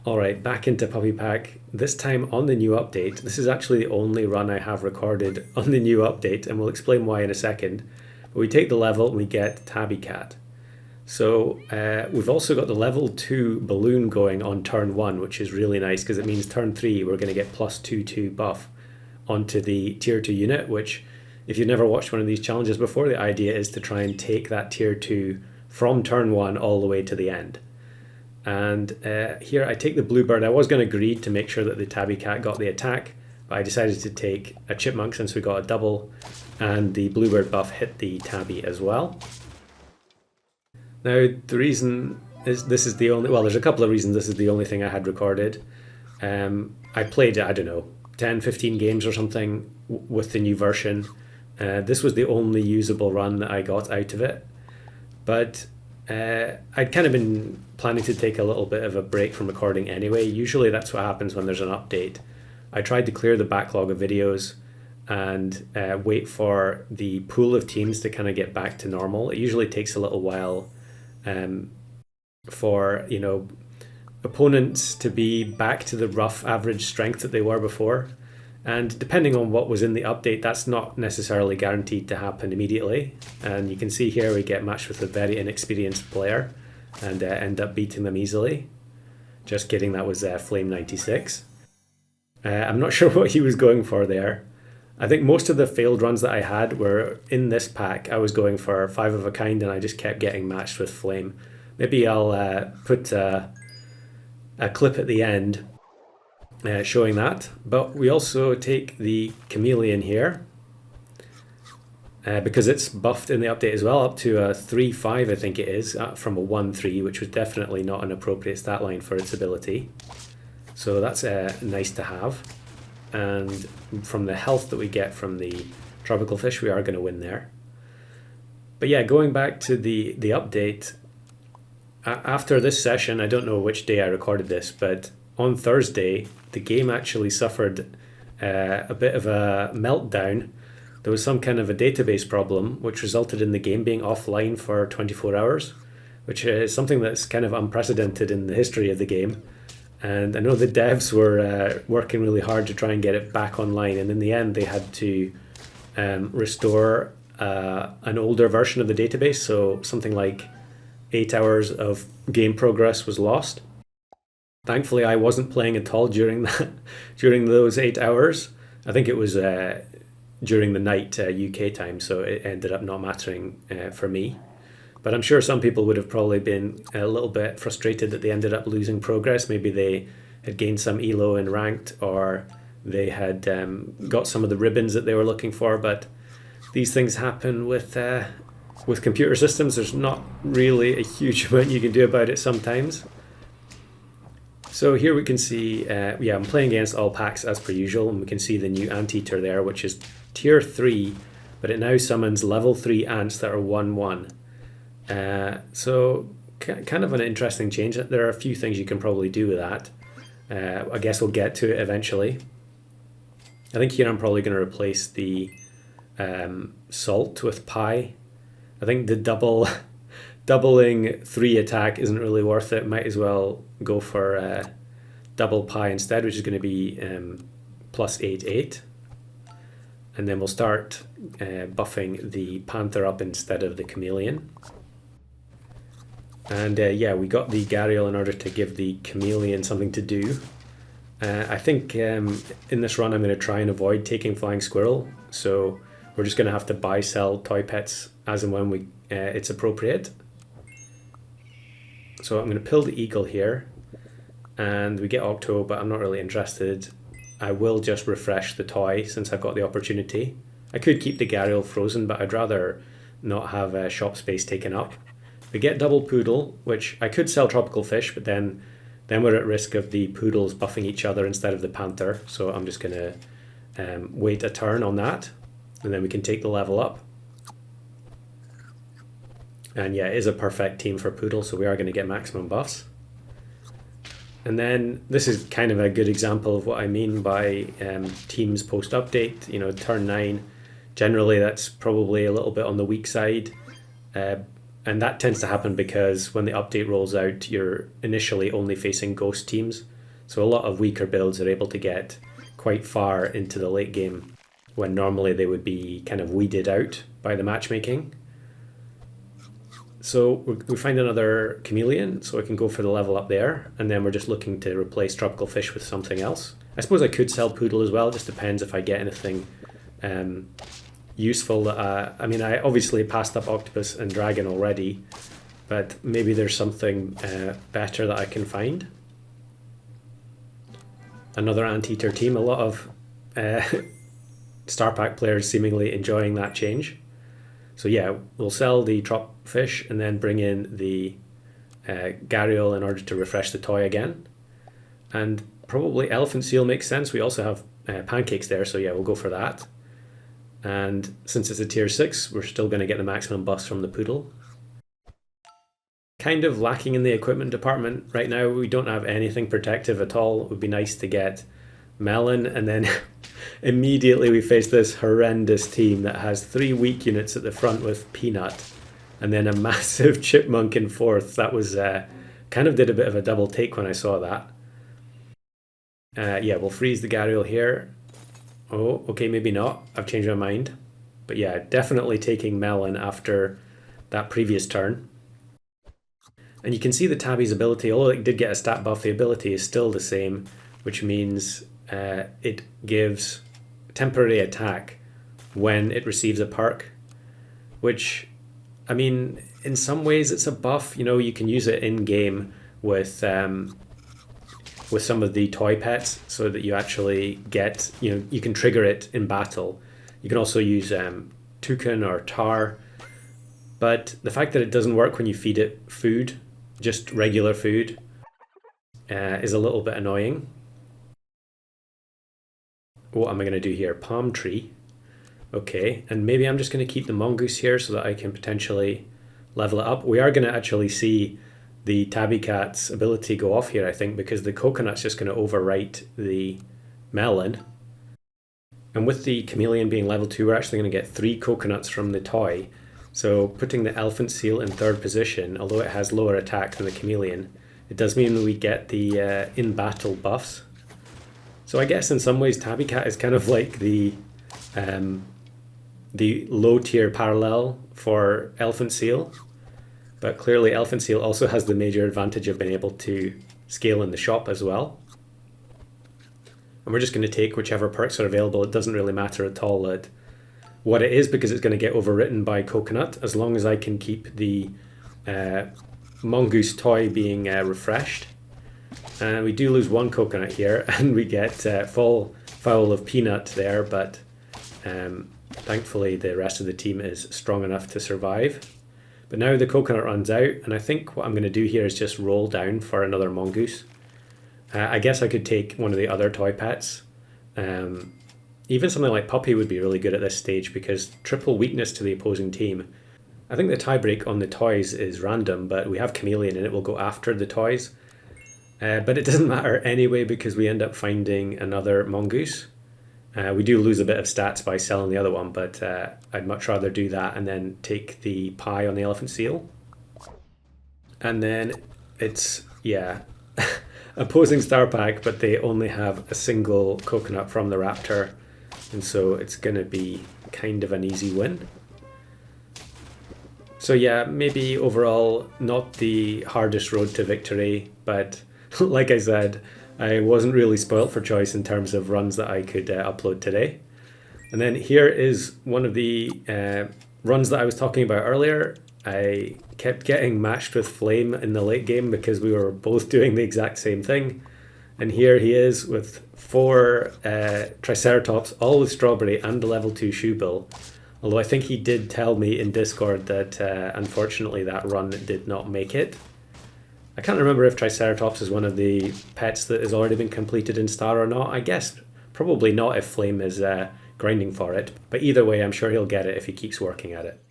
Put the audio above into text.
Alright, back into Puppy Pack, this time on the new update. This is actually the only run I have recorded on the new update, and we'll explain why in a second. But we take the level and we get Tabby Cat. So we've also got the level 2 balloon going on turn 1, which is really nice because it means turn 3 we're going to get plus 2/2 buff onto the tier 2 unit, which if you've never watched one of these challenges before, the idea is to try and take that tier 2 from turn 1 all the way to the end. And here I take the bluebird. I was going to greed to make sure that the Tabby Cat got the attack, but I decided to take a chipmunk since we got a double, and the bluebird buff hit the Tabby as well. Now the reason is this is the only, well, there's a couple of reasons this is the only thing I had recorded. I played, I don't know, 10-15 games or something with the new version. This was the only usable run that I got out of it, but I'd kind of been planning to take a little bit of a break from recording anyway. Usually that's what happens when there's an update. I tried to clear the backlog of videos and wait for the pool of teams to kind of get back to normal. It usually takes a little while for, you know, opponents to be back to the rough average strength that they were before. And depending on what was in the update, that's not necessarily guaranteed to happen immediately. And you can see here we get matched with a very inexperienced player and end up beating them easily. Just kidding, that was Flame 96. I'm not sure what he was going for there. I think most of the failed runs that I had were in this pack. I was going for 5 of a kind and I just kept getting matched with Flame. Maybe I'll put a clip at the end showing that. But we also take the chameleon here because it's buffed in the update as well, up to a 3/5 I think it is, from a 1/3, which was definitely not an appropriate stat line for its ability. So that's nice to have. And from the health that we get from the tropical fish, we are going to win there. But yeah, going back to the update, after this session, I don't know which day I recorded this, but on Thursday, the game actually suffered a bit of a meltdown. There was some kind of a database problem, which resulted in the game being offline for 24 hours, which is something that's kind of unprecedented in the history of the game. And I know the devs were working really hard to try and get it back online, and in the end they had to restore an older version of the database, so something like 8 hours of game progress was lost. Thankfully I wasn't playing at all during those 8 hours. I think it was during the night UK time, so it ended up not mattering for me. But I'm sure some people would have probably been a little bit frustrated that they ended up losing progress. Maybe they had gained some elo in ranked, or they had got some of the ribbons that they were looking for. But these things happen with computer systems. There's not really a huge amount you can do about it sometimes. So here we can see, yeah, I'm playing against all packs as per usual, and we can see the new anteater there, which is tier 3, but it now summons level 3 ants that are 1/1. So kind of an interesting change. There are a few things you can probably do with that. I guess we'll get to it eventually. I think here I'm probably going to replace the salt with pie. I think the doubling 3 attack isn't really worth it. Might as well go for double pie instead, which is going to be plus 8/8. And then we'll start buffing the panther up instead of the chameleon. And yeah, we got the gharial in order to give the chameleon something to do. I think in this run I'm going to try and avoid taking flying squirrel, so we're just going to have to buy sell toy pets as and when it's appropriate. So I'm going to pill the eagle here, and we get Octo, but I'm not really interested. I will just refresh the toy since I've got the opportunity. I could keep the gharial frozen, but I'd rather not have shop space taken up. We get double poodle, which I could sell tropical fish, but then we're at risk of the poodles buffing each other instead of the panther. So I'm just going to wait a turn on that, and then we can take the level up. And yeah, it is a perfect team for poodle, so we are going to get maximum buffs. And then this is kind of a good example of what I mean by teams post-update. You know, turn 9, generally that's probably a little bit on the weak side. And that tends to happen because when the update rolls out, you're initially only facing ghost teams. So a lot of weaker builds are able to get quite far into the late game when normally they would be kind of weeded out by the matchmaking. So we find another chameleon, so I can go for the level up there, and then we're just looking to replace tropical fish with something else. I suppose I could sell poodle as well, it just depends if I get anything useful. I mean, I obviously passed up octopus and dragon already, but maybe there's something better that I can find. Another anteater team, a lot of Star Pack players seemingly enjoying that change. So yeah, we'll sell the trop fish and then bring in the gharial in order to refresh the toy again. And probably elephant seal makes sense. We also have pancakes there, so yeah, we'll go for that. And since it's a tier 6, we're still going to get the maximum buffs from the poodle. Kind of lacking in the equipment department right now. We don't have anything protective at all. It would be nice to get melon, and then immediately we face this horrendous team that has 3 weak units at the front with peanut and then a massive chipmunk in 4th. That was kind of did a bit of a double take when I saw that. Yeah, we'll freeze the gharial here. Oh, okay, maybe not. I've changed my mind. But yeah, definitely taking melon after that previous turn. And you can see the Tabby's ability, although it did get a stat buff, the ability is still the same, which means it gives temporary attack when it receives a perk, which, I mean, in some ways it's a buff. You know, you can use it in game with some of the toy pets, so that you actually get, you know, you can trigger it in battle. You can also use toucan or tar, but the fact that it doesn't work when you feed it food, just regular food, is a little bit annoying. What am I going to do here? Palm tree. Okay, and maybe I'm just going to keep the mongoose here so that I can potentially level it up. We are going to actually see the tabby cat's ability go off here, I think, because the coconut's just going to overwrite the melon. And with the chameleon being level 2, we're actually going to get 3 coconuts from the toy. So putting the elephant seal in 3rd position, although it has lower attack than the chameleon, it does mean we get the in-battle buffs. So I guess in some ways Tabby Cat is kind of like the low tier parallel for Elephant Seal, but clearly Elephant Seal also has the major advantage of being able to scale in the shop as well. And we're just going to take whichever perks are available. It doesn't really matter at all what it is, because it's going to get overwritten by coconut, as long as I can keep the mongoose toy being refreshed. And we do lose 1 coconut here, and we get full foul of peanut there, but thankfully the rest of the team is strong enough to survive. But now the coconut runs out, and I think what I'm going to do here is just roll down for another mongoose. I guess I could take one of the other toy pets. Even something like Puppy would be really good at this stage, because triple weakness to the opposing team. I think the tiebreak on the toys is random, but we have Chameleon and it will go after the toys. But it doesn't matter anyway, because we end up finding another mongoose. We do lose a bit of stats by selling the other one, but I'd much rather do that and then take the pie on the elephant seal. And then it's, yeah, opposing Star Pack, but they only have a single coconut from the raptor, and so it's going to be kind of an easy win. So yeah, maybe overall not the hardest road to victory, but like I said, I wasn't really spoilt for choice in terms of runs that I could upload today. And then here is one of the runs that I was talking about earlier. I kept getting matched with Flame in the late game because we were both doing the exact same thing. And here he is with 4 triceratops, all with strawberry and a level 2 shoe bill. Although I think he did tell me in Discord that unfortunately that run did not make it. I can't remember if Triceratops is one of the pets that has already been completed in Star or not. I guess probably not if Flame is grinding for it. But either way, I'm sure he'll get it if he keeps working at it.